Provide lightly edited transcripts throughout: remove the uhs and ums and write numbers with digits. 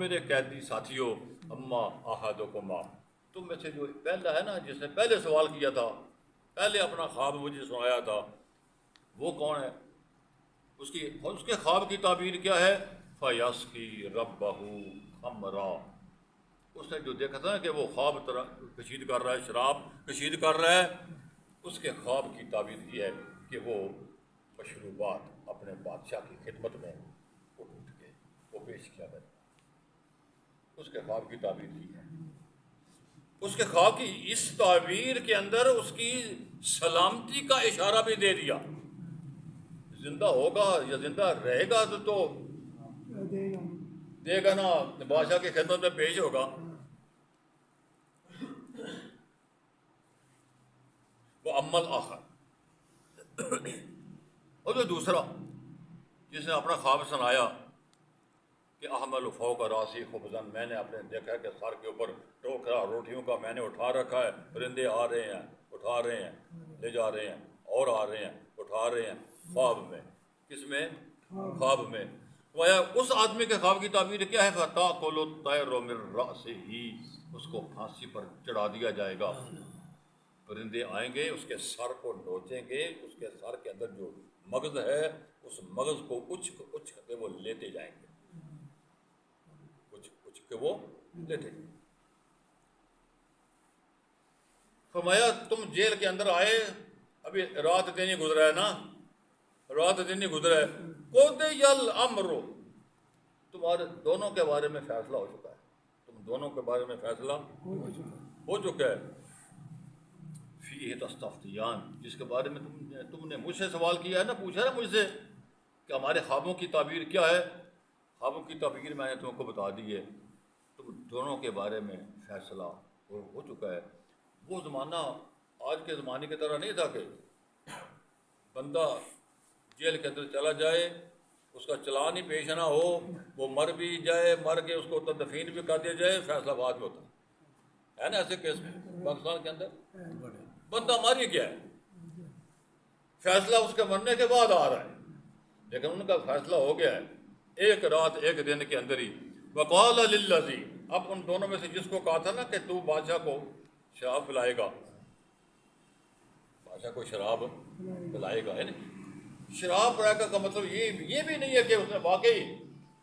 میرے قیدی ساتھیوں، اما احدکما، تم میں سے جو پہلا ہے نا، جس نے پہلے سوال کیا تھا، پہلے اپنا خواب مجھے سنایا تھا، وہ کون ہے؟ اس کے خواب کی تعبیر کیا ہے؟ فَيَسْقِي رَبَّهُ خَمْرًا، اس نے جو دیکھا تھا نا کہ وہ خواب کشید کر رہا ہے، شراب کشید کر رہا ہے، اس کے خواب کی تعبیر یہ ہے کہ وہ مشروبات اپنے بادشاہ کی خدمت میں اٹھ کے وہ پیش کیا کرے. اس کے خواب کی تعبیر کی ہے. اس کے خواب کی اس تعبیر کے اندر اس کی سلامتی کا اشارہ بھی دے دیا. زندہ ہوگا یا زندہ رہے گا تو دے گا نا، بادشاہ کی خدمت میں پیش ہوگا. وہ عمل آخر، اور جو دوسرا جس نے اپنا خواب سنایا کہ احمل فوق راسی خبزن، میں نے اپنے دیکھا کہ سر کے اوپر ٹوکرا روٹیوں کا میں نے اٹھا رکھا ہے، پرندے آ رہے ہیں، اٹھا رہے ہیں، لے جا رہے ہیں، اور آ رہے ہیں، اٹھا رہے ہیں. خواب میں. کس میں؟ خواب میں. اس آدمی کے خواب کی تعبیر کیا ہے؟ فَتَأْكُلُ الطَّيْرُ مِن رَأْسِهِ، اس کو پھانسی پر چڑھا دیا جائے گا. پرندے آئیں گے، اس کے سر کو نوچیں گے، اس کے سر کے اندر جو مغز ہے اس مغز کو اچھ کے وہ لیتے جائیں گے، اچھ کے وہ لیتے جائیں گے. فرمایا تم جیل کے اندر آئے، ابھی رات دن ہی گزرا ہے نا، رات دن ہی گزرا ہے. قُضِیَ الْأَمْرُ، تمہارے دونوں کے بارے میں فیصلہ ہو چکا ہے، تم دونوں کے بارے میں فیصلہ ہو چکا ہے. فیہ تستفتیان، جس کے بارے میں تم نے مجھ سے سوال کیا ہے نا، پوچھا نا مجھ سے کہ ہمارے خوابوں کی تعبیر کیا ہے. خوابوں کی تعبیر میں نے تم کو بتا دی ہے. تم دونوں کے بارے میں فیصلہ ہو چکا ہے. وہ زمانہ آج کے زمانے کی طرح نہیں تھا کہ بندہ جیل کے اندر چلا جائے، اس کا چلان ہی پیش نہ ہو، وہ مر بھی جائے، مر کے اس کو تدفین بھی کر دیا جائے، فیصلہ بعد میں ہوتا ہے نا. ایسے کیس میں پاکستان کے اندر بندہ مر ہی گیا ہے، فیصلہ اس کے مرنے کے بعد آ رہا ہے، لیکن ان کا فیصلہ ہو گیا ہے ایک رات ایک دن کے اندر ہی. وقال للذی، اب ان دونوں میں سے جس کو کہا تھا نا کہ تو بادشاہ کو شراب پلائے گا، بادشاہ کو شراب پلائے گا، یعنی شراب پلائے گا کا مطلب یہ بھی نہیں ہے کہ اس نے واقعی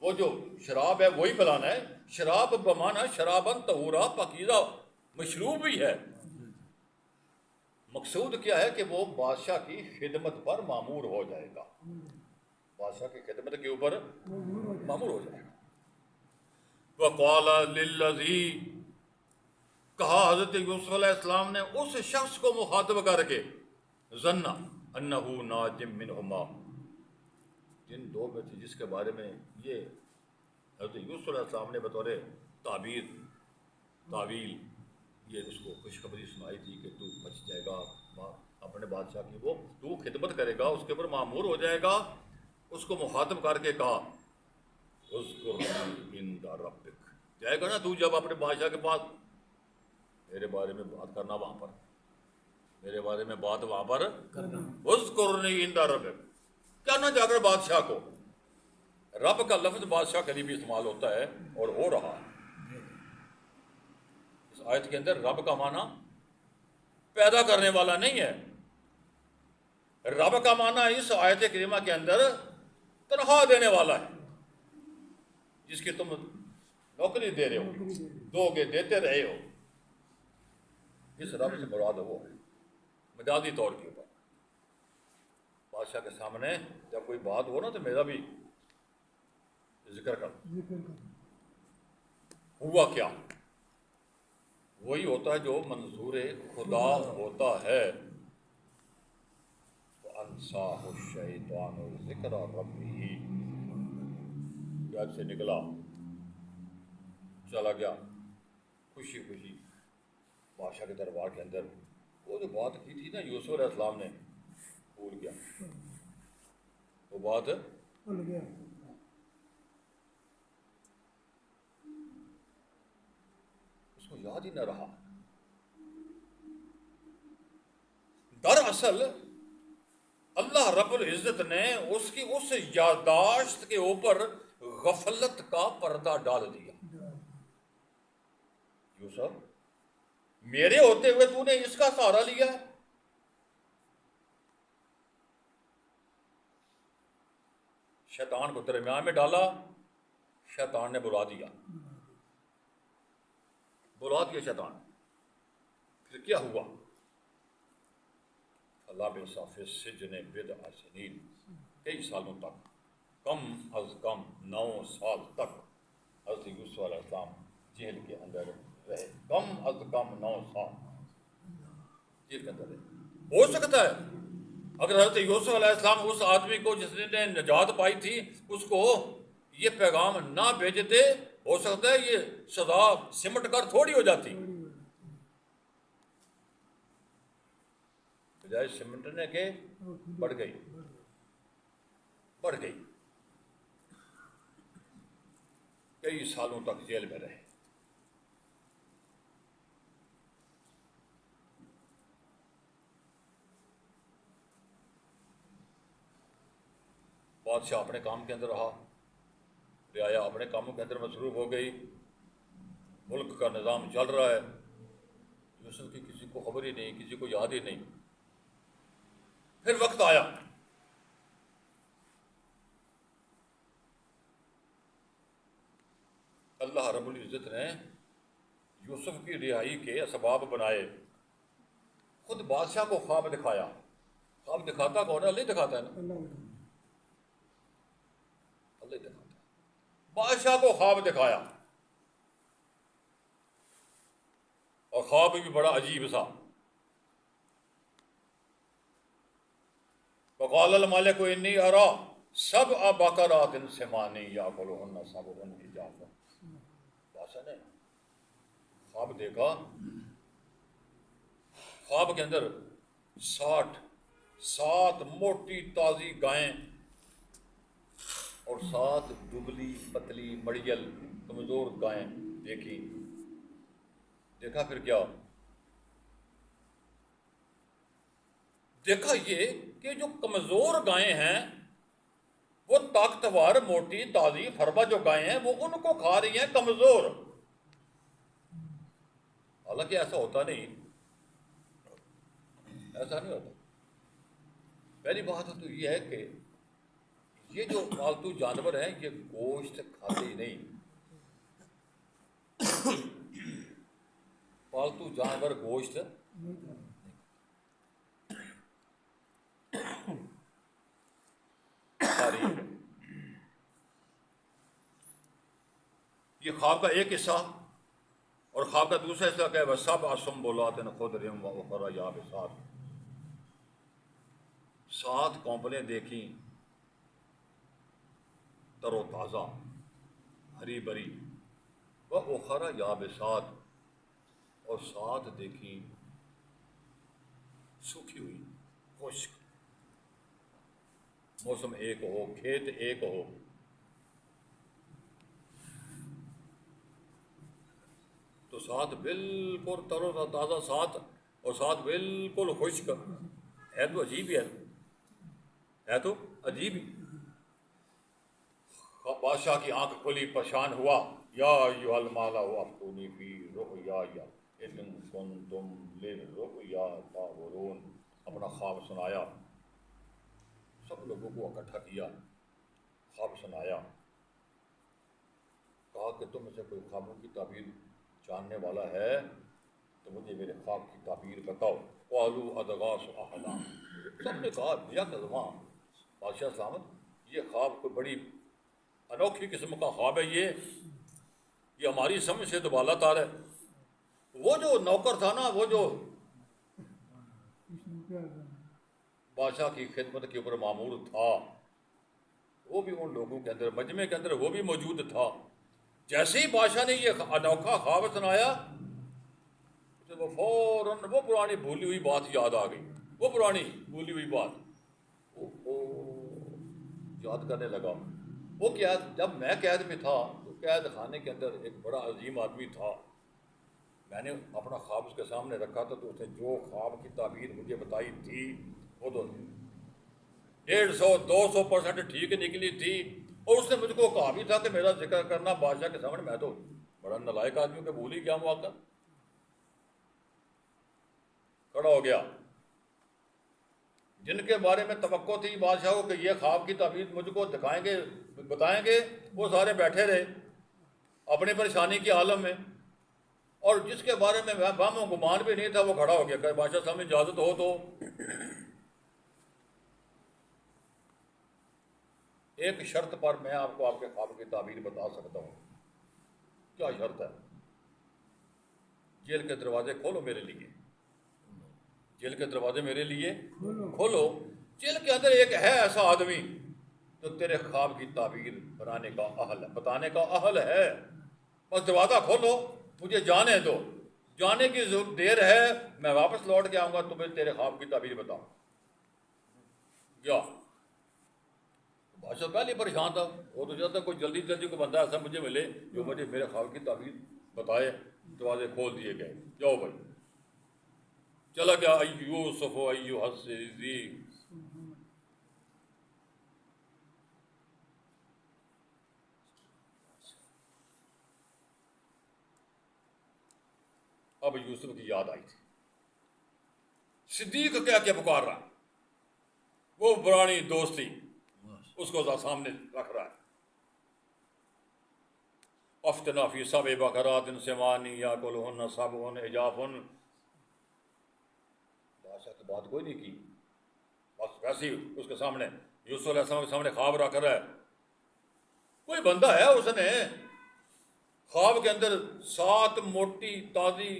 وہ جو شراب ہے وہی پلانا ہے. شراب بمانا شرابن طہورا، پاکیزہ مشروب بھی ہے. مقصود کیا ہے کہ وہ بادشاہ کی خدمت پر مامور ہو جائے گا، بادشاہ کی خدمت کے اوپر مامور ہو جائے گا. وَقَالَ لِلَّذِي، کہا حضرت یوسف علیہ السلام نے اس شخص کو مخاطب کر کے، ظن انہ ناجم منہما، جن دو میں تھے جس کے بارے میں یہ حضرت یوسف علیہ السلام نے بطور تعویل یہ اس کو خوشخبری سنائی تھی کہ تو بچ جائے گا، اپنے بادشاہ کی وہ تو خدمت کرے گا، اس کے اوپر مامور ہو جائے گا. اس کو مخاطب کر کے کہا اذکرنی عند ربک، جائے گا نا تو جب اپنے بادشاہ کے پاس، میرے بارے میں بات کرنا وہاں پر، میرے بارے میں بات وہاں پر کرنا. اذکرنی عند ربک، کہنا جا کر بادشاہ کو. رب کا لفظ بادشاہ کے لیے بھی استعمال ہوتا ہے اور ہو رہا ہے. اس آیت کے اندر رب کا معنی پیدا کرنے والا نہیں ہے. رب کا معنی اس آیت کریمہ کے اندر تنخواہ دینے والا ہے، جس کی تم نوکری دے رہے ہو، دو گے، دیتے رہے ہو. اس رب سے مراد وہ ہے مجازی طور کے اوپر. بادشاہ کے سامنے جب کوئی بات ہو نا تو میرا بھی ذکر کر. ہوا کیا؟ وہی ہوتا ہے جو منظور خدا ہوتا ہے. وَأَنْسَاهُ الشَّيْطَانُ ذِكْرَ رَبِّهِ، گھر سے نکلا، چلا گیا خوشی خوشی بادشاہ کے دربار کے اندر. وہ جو بات کی تھی نا یوسف علیہ السلام نے، بھول گیا وہ بات، اس کو یاد ہی نہ رہا. دراصل اللہ رب العزت نے اس کی اس یادداشت کے اوپر غفلت کا پردہ ڈال دیا. یوسف میرے ہوتے ہوئے تو نے اس کا سہارا لیا ہے؟ شیطان کو درمیان میں ڈالا، شیطان نے بلا دیا شیطان. پھر کیا ہوا؟ اللہ بصاف السجن بضع سنین، کئی سالوں تک، کم از کم 9 سال تک حضرت یوسف علیہ السلام جیل کے اندر رہے. کم از کم 9 سال جیل کے اندر رہے. ہو سکتا ہے اگر حضرت یوسف علیہ السلام اس آدمی کو جس نے نجات پائی تھی اس کو یہ پیغام نہ بھیجتے، ہو سکتا ہے یہ سزا سمٹ کر تھوڑی ہو جاتی. بجائے سمٹنے کے بڑھ گئی. کئی سالوں تک جیل میں رہے. بادشاہ اپنے کام کے اندر رہا، رعایا اپنے کاموں کے اندر مصروف ہو گئی. ملک کا نظام چل رہا ہے. یوسف کی کسی کو خبر ہی نہیں، کسی کو یاد ہی نہیں. پھر وقت آیا، اللہ رب العزت نے یوسف کی رہائی کے اسباب بنائے. خود بادشاہ کو خواب دکھایا. خواب دکھاتا کون ہے؟ اللہ دکھاتا ہے نا. اللہ دکھاتا ہے. بادشاہ کو خواب دکھایا، اور خواب بھی بڑا عجیب سا. وقال الملك انی ارى 7 بقرات سمان یاکلهن 7 عجاف. بادشاہ نے خواب دیکھا، خواب کے اندر 7 موٹی تازی گائیں اور 7 دبلی پتلی مڑیل کمزور گائیں دیکھی. دیکھا پھر کیا؟ دیکھا یہ کہ جو کمزور گائیں ہیں وہ طاقتور موٹی تازی فربا جو گائیں ہیں وہ ان کو کھا رہی ہیں کمزور. حالانکہ ایسا ہوتا نہیں، ایسا نہیں ہوتا. پہلی بات تو یہ ہے کہ یہ جو پالتو جانور ہیں یہ گوشت کھاتے ہی نہیں. پالتو جانور گوشت یہ خواب کا ایک حصہ. اور خواب کا دوسرا حصہ کہ وَسَبْعَ سُنبُلَاتٍ خُضْرٍ وَأُخَرَ يَابِسَاتٍ. 7 کونپلیں دیکھیں تر و تازہ ہری بری. وَأُخَرَ يَابِسَاتٍ، اور 7 دیکھیں سوکھی ہوئی، خشک. موسم ایک ہو، کھیت ایک ہو، تو 7 بالکل تر و تازہ 7 اور 7 بالکل خشک. ہے تو عجیب ہی ہے تو عجیب ہی. بادشاہ کی آنکھ کھلی، پریشان ہوا. یا ایھا الملأ افتونی فی رؤیایا ان کنتم للرؤیا تعبرون. اپنا خواب سنایا، سب لوگوں کو اکٹھا کیا، خواب سنایا. کہا کہ تم میں سے کوئی خوابوں کی تعبیر جاننے والا ہے تو مجھے میرے خواب کی تعبیر بتاؤ. قالوا اضغاث احلام. سب نے کہا بیا کلمہ بادشاہ سلامت، یہ خواب کوئی بڑی انوکھی قسم کا خواب ہے. یہ ہماری سمجھ سے تو بالا تار ہے. وہ جو نوکر تھا نا، وہ جو بادشاہ کی خدمت کے اوپر معمور تھا، وہ بھی ان لوگوں کے اندر مجمع کے اندر وہ بھی موجود تھا. جیسے ہی بادشاہ نے یہ انوکھا خواب سنایا تو وہ فوراً وہ پرانی بھولی ہوئی بات یاد آ گئی. وہ پرانی بھولی ہوئی بات یاد کرنے لگا. وہ کیا، جب میں قید میں تھا تو قید خانے کے اندر ایک بڑا عظیم آدمی تھا. میں نے اپنا خواب اس کے سامنے رکھا تھا تو اس نے جو خواب کی تعبیر مجھے بتائی تھی وہ تو 150-200% ٹھیک نکلی تھی. اور اس نے مجھ کو کہا بھی تھا کہ میرا ذکر کرنا بادشاہ کے سامنے. میں تو بڑا نالائق آدمی کہ بھول ہی کیا موقع. کھڑا ہو گیا. جن کے بارے میں توقع تھی بادشاہ کو کہ یہ خواب کی تعبیر مجھ کو دکھائیں گے بتائیں گے، وہ سارے بیٹھے رہے اپنی پریشانی کی عالم میں. اور جس کے بارے میں وہم و گمان بھی نہیں تھا وہ کھڑا ہو گیا کہ بادشاہ صاحب اجازت ہو تو ایک شرط پر میں آپ کو آپ کے خواب کی تعبیر بتا سکتا ہوں. کیا شرط ہے؟ جیل کے دروازے کھولو میرے لیے. جیل کے دروازے میرے لیے کھولو. جیل کے اندر ایک ہے ایسا آدمی جو تیرے خواب کی تعبیر بنانے کا اہل ہے، بتانے کا اہل ہے. بس دروازہ کھولو، مجھے جانے دو. جانے کی دیر ہے، میں واپس لوٹ کے آؤں گا، تمہیں تیرے خواب کی تعبیر بتاؤں. کیا بادشاہ پہلے پریشان تھا. وہ تو چاہتا کوئی جلدی جلدی کو بندہ ایسا مجھے ملے جو مجھے میرے خواب کی تعبیر بتائے. دروازے کھول دیے گئے. جاؤ بھائی. چلا گیا. یوسف ایھا الصدیق. اب یوسف کی یاد آئی تھی. صدیق کہہ کے پکار رہا. وہ پرانی دوستی اس کو سامنے رکھ رہا ہے. افتنا فی سبع بقرات سمان یاکلہن سبع عجاف. بادشاہ کی بات کوئی نہیں کی، بس ویسے ہی اس کے سامنے یوسف علیہ السلام کے سامنے خواب رکھ رہا ہے. کوئی بندہ ہے اس نے خواب کے اندر 7 موٹی تازی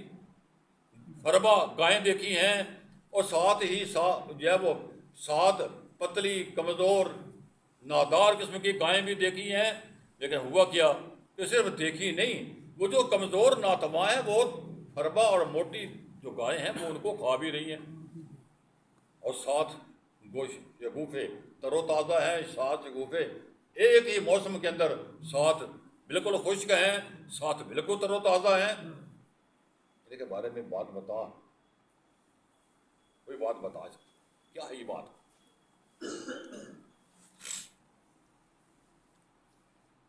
فربا گائیں دیکھی ہیں اور ساتھ ہی جو ہے وہ 7 پتلی کمزور نادار قسم کی گائیں بھی دیکھی ہیں. لیکن ہوا کیا کہ صرف دیکھی نہیں، وہ جو کمزور ناتواں ہیں وہ فربا اور موٹی جو گائیں ہیں وہ ان کو کھا بھی رہی ہیں. اور 7 گوشت شگوفے تر و تازہ ہیں. 7 شگوفے ایک ہی موسم کے اندر 7 بالکل خشک ہیں، 7 بالکل تر و تازہ ہیں. ان کے بارے میں بات بتا، کوئی بات بتا. کیا ہے یہ بات؟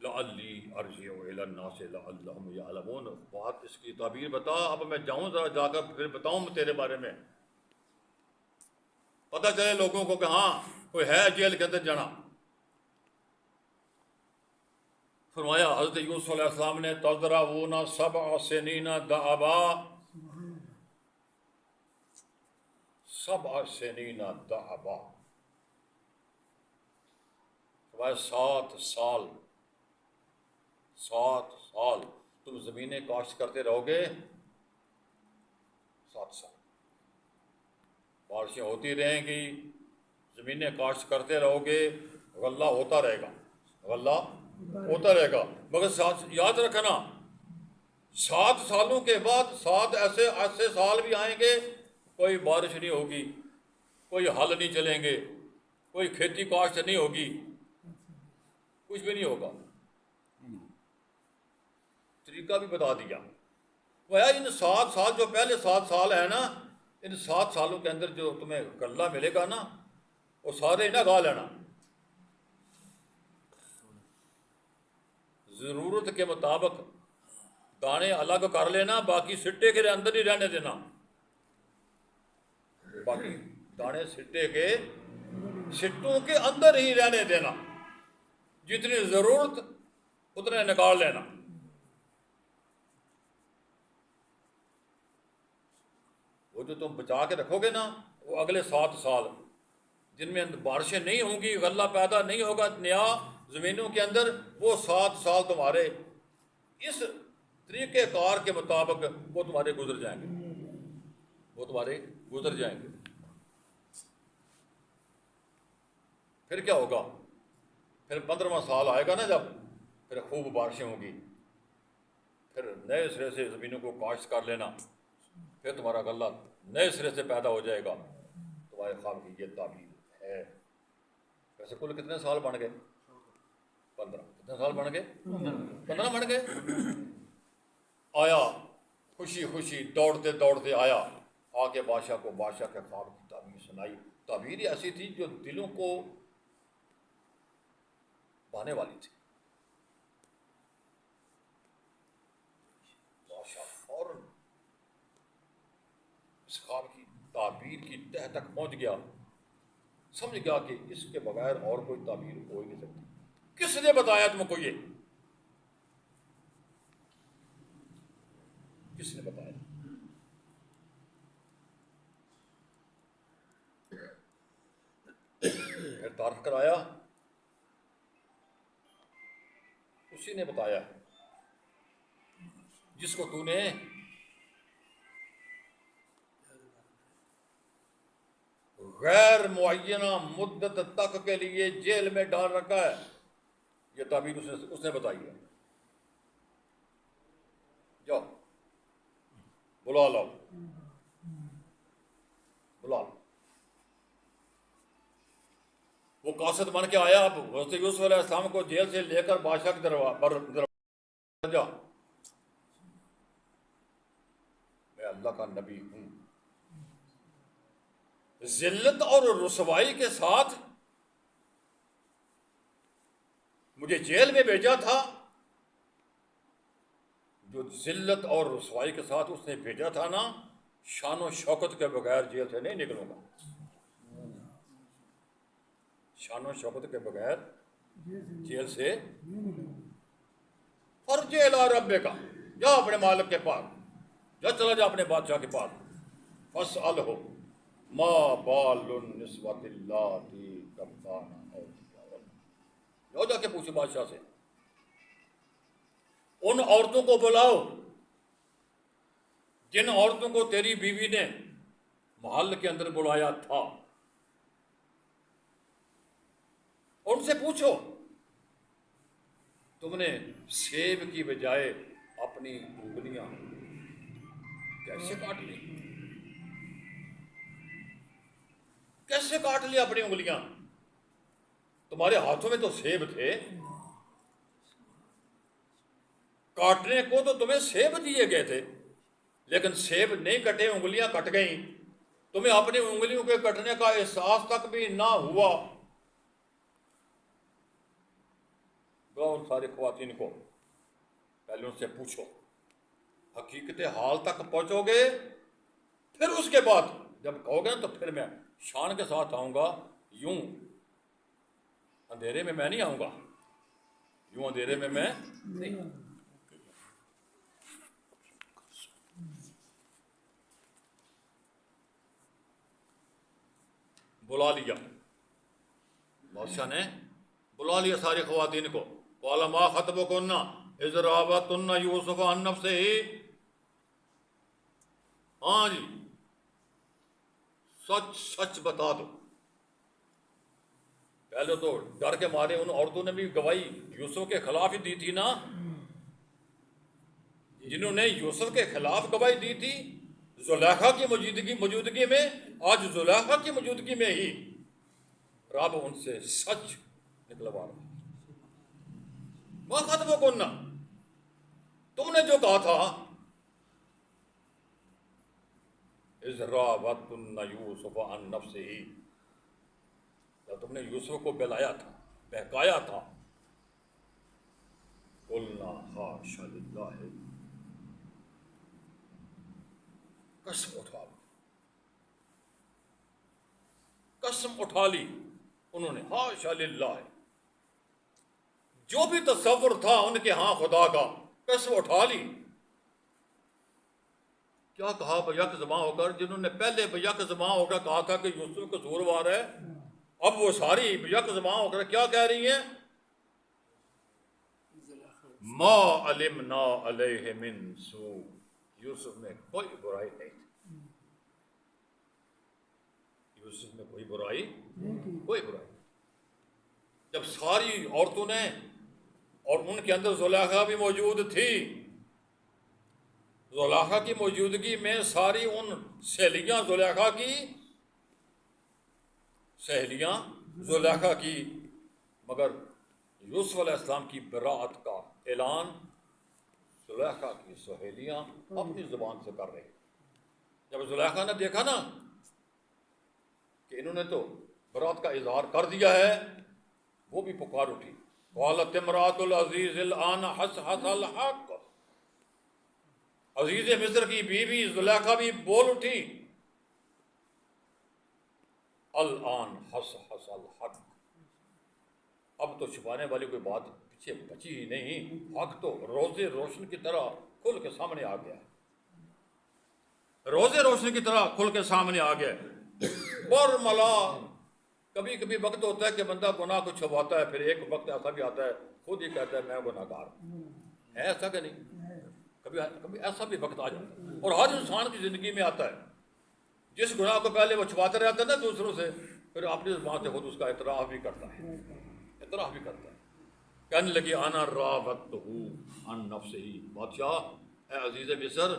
لعلی ارجع الی الناس لعلہم یعلمون. بات اس کی تعبیر بتا. اب میں جاؤں ذرا جا کر پھر بتاؤں تیرے بارے میں، پتہ چلے لوگوں کو کہ ہاں کوئی ہے جیل کے اندر جانا. فرمایا حضرت یوسف علیہ السلام نے تضرعون 7 سنین دأبا. 7 سنین دأبا. فرمایا 7 سال تم زمینیں کاشت کرتے رہو گے. 7 سال بارشیں ہوتی رہیں گی، زمینیں کاشت کرتے رہو گے، غلہ ہوتا رہے گا، غلہ ہوتا رہے گا. مگر یاد رکھنا 7 سالوں کے بعد 7 ایسے سال بھی آئیں گے، کوئی بارش نہیں ہوگی، کوئی حل نہیں چلیں گے، کوئی کھیتی کاشت نہیں ہوگی، کچھ بھی نہیں ہوگا. طریقہ بھی بتا دیا. وہ ان 7 سال جو پہلے 7 سال ہیں نا، ان 7 سالوں کے اندر جو تمہیں غلہ ملے گا نا وہ سارے نہ گا لینا. ضرورت کے مطابق دانے الگ کر لینا، باقی سٹے کے اندر ہی رہنے دینا. باقی دانے سٹوں کے اندر ہی رہنے دینا. جتنی ضرورت اتنے نکال لینا. وہ جو تم بچا کے رکھو گے نا وہ اگلے 7 سال جن میں بارشیں نہیں ہوں گی، غلہ پیدا نہیں ہوگا نیا زمینوں کے اندر، وہ 7 سال تمہارے اس طریقہ کار کے مطابق وہ تمہارے گزر جائیں گے. پھر کیا ہوگا؟ پھر 15واں سال آئے گا نا جب، پھر خوب بارشیں ہوں گی، پھر نئے سرے سے زمینوں کو کاشت کر لینا، پھر تمہارا غلہ نئے سرے سے پیدا ہو جائے گا. تمہارے خواب کی یہ تعبیر ہے. ویسے کل کتنے سال بن گئے؟ 15. کتنے سال بن گئے؟ 15 بن گئے. آیا خوشی دوڑتے آیا، آ کے بادشاہ کو بادشاہ کے خواب کی تعبیر سنائی. تعبیر ایسی تھی جو دلوں کو بہانے والی تھی. بادشاہ فوراً اس خواب کی تعبیر کی تہ تک پہنچ گیا. سمجھ گیا کہ اس کے بغیر اور کوئی تعبیر ہو ہی نہیں سکتی. کس نے بتایا تم کو یہ؟ کس نے بتایا؟ پھر تعارف کرایا، اسی نے بتایا جس کو تو نے غیر معینہ مدت تک کے لیے جیل میں ڈال رکھا ہے. یہ تعبیر اس نے بتائی ہے. جاؤ بلا لاؤ، بلا لاؤ. وہ قاصد بن کے آیا. اب حضرت یوسف علیہ السلام کو جیل سے لے کر بادشاہ کے دروازے جا. میں اللہ کا نبی ہوں. ذلت اور رسوائی کے ساتھ مجھے جیل میں بھیجا تھا. جو ذلت اور رسوائی کے ساتھ اس نے بھیجا تھا نا، شان و شوکت کے بغیر جیل سے نہیں نکلوں گا. شان و شوکت کے بغیر جیل سے. فرجع الی ربک، جا اپنے مالک کے پاس، جا چلا جا اپنے بادشاہ کے پاس. فاسألہ ما بال النسوۃ اللاتی تقطعن أودیہن. جاؤ جا کے پوچھو بادشاہ سے، ان عورتوں کو بلاؤ جن عورتوں کو تیری بیوی نے محل کے اندر بلایا تھا. ان سے پوچھو تم نے سیب کی بجائے اپنی انگلیاں کیسے کاٹ لی؟ کیسے کاٹ لی اپنی انگلیاں؟ تمہارے ہاتھوں میں تو سیب تھے. کاٹنے کو تو تمہیں سیب دیے گئے تھے، لیکن سیب نہیں کٹے، انگلیاں کٹ گئیں. تمہیں اپنی انگلیوں کے کٹنے کا احساس تک بھی نہ ہوا. ان ساری خواتین کو پہلے ان سے پوچھو، حقیقت حال تک پہنچو گے، پھر اس کے بعد جب کہو گے نا تو پھر میں شان کے ساتھ آؤں گا. یوں اندھیرے میں میں نہیں آؤں گا، یوں اندھیرے میں میں نہیں. بلا لیا بادشاہ نے، بلا لیا ساری خواتین کو. قال ما خطبکن اذ راوتن یوسف عن نفسہ. ہاں جی، سچ سچ بتا دو. پہلے تو ڈر کے مارے ان عورتوں نے بھی گواہی یوسف کے خلاف ہی دی تھی نا. جنہوں نے یوسف کے خلاف گواہی دی تھی زلیخا کی موجودگی میں، آج زلیخا کی موجودگی میں ہی رب ان سے سچ نکلوا رہا. ما خطبکن، تم نے جو کہا تھا، اذ راوتن یوسف عن نفسہ، جب تم نے یوسف کو بہلایا تھا، بہکایا تھا. قلنا حاشا للہ، قسم اٹھا لی، قسم اٹھا لی انہوں نے. حاشا للہ، جو بھی تصور تھا ان کے ہاں خدا کا، قسم اٹھا لی. کیا کہا بیک زباں ہو کر؟ جنہوں نے پہلے بیک زباں ہو کر کہا تھا کہ یوسف قصوروار ہے، اب وہ ساری بیک زباں ہو کر کیا کہہ رہی ہیں؟ ما علمنا علیہ من سوء، یوسف میں کوئی برائی نہیں تھی. یوسف میں کوئی برائی، کوئی برائی. جب ساری عورتوں نے، اور ان کے اندر زلیخا بھی موجود تھی، زلیخا کی موجودگی میں ساری ان سہیلیاں زلیخا کی، سہیلیاں زلیخا کی، مگر یوسف علیہ السلام کی براءت کا اعلان زلیخا کی سہیلیاں اپنی زبان سے کر رہے. جب زلیخا نے دیکھا نا کہ انہوں نے تو براءت کا اظہار کر دیا ہے، وہ بھی پکار اٹھی. قالت امرأۃ العزیز الآن حصحص الحق، عزیز مصر کی بیوی زلیخا بھی بول اٹھی، الآن حصحص الحق، اب تو چھپانے والی کوئی بات پیچھے بچی ہی نہیں، حق تو روزے روشن کی طرح کھل کے سامنے آ گیا، روزے روشن کی طرح کھل کے سامنے آ گیا۔ اور ملا کبھی کبھی وقت ہوتا ہے کہ بندہ گناہ کو چھپاتا ہے، پھر ایک وقت ایسا بھی آتا ہے خود ہی کہتا ہے میں گناہ گار ہوں، ہے ایسا کہ نہیں؟ کبھی ایسا بھی وقت آ جاتا ہے، اور ہر انسان کی زندگی میں آتا ہے، جس گناہ کو پہلے وہ چھپاتا رہتا ہے نا دوسروں سے، پھر اپنی زبان سے خود اس کا اعتراف بھی کرتا ہے، اعتراف بھی کرتا ہے۔ کہنے لگی انا راودتہ عن نفسہ، بادشاہ اے عزیز مصر،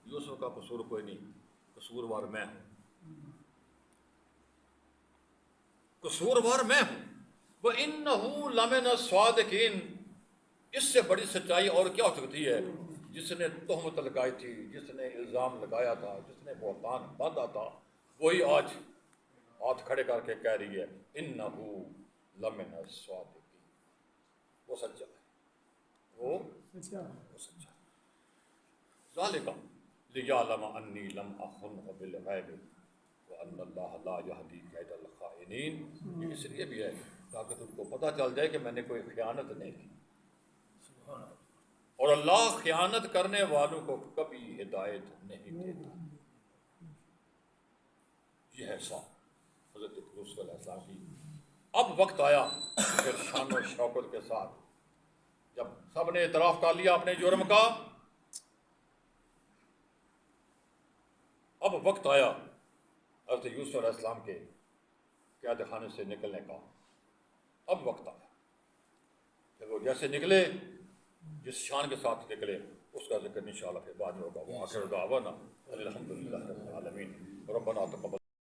یوسف کا قصور کوئی نہیں، قصوروار میں ہوں، قصوروار میں ہوں، وَإِنَّهُ لَمِنَ الصَّادِقِينَ، اس سے بڑی سچائی اور کیا ہو سکتی ہے؟ جس نے تہمت لگائی تھی، جس نے الزام لگایا تھا، جس نے بہتان باندھا تھا، وہی آج ہاتھ کھڑے کر کے کہہ رہی ہے إِنَّهُ لَمِنَ الصَّادِقِينَ، وہ سچا ہے، وہ سچا ہے۔ ذَلِكَ لِيَعْلَمَ أَنِّي لَمْ أَخُنْهُ بِالْغَيْبِ وَأَنَّ اللَّهَ لَا يَهْدِي كَيْدَ الْخَائِنِينَ، یہ اس لیے بھی ہے تاکہ تم کو پتہ چل جائے کہ میں نے کوئی خیانت نہیں کی، اور اللہ خیانت کرنے والوں کو کبھی ہدایت نہیں دیتا۔ یہ ہے صاحب حضرت یوسف علیہ السلام کی۔ اب وقت آیا پھر شان و شوکت کے ساتھ جب سب نے اعتراف کر لیا اپنے جرم کا، اب وقت آیا حضرت یوسف علیہ السلام کے قید خانے سے نکلنے کا، اب وقت آیا۔ پھر وہ جیسے نکلے، جس شان کے ساتھ نکلے، اس کا ذکر انشاءاللہ پھر بعد میں ہوگا۔ وآخر دعوانا الحمدللہ رب العالمین، ربنا تقبل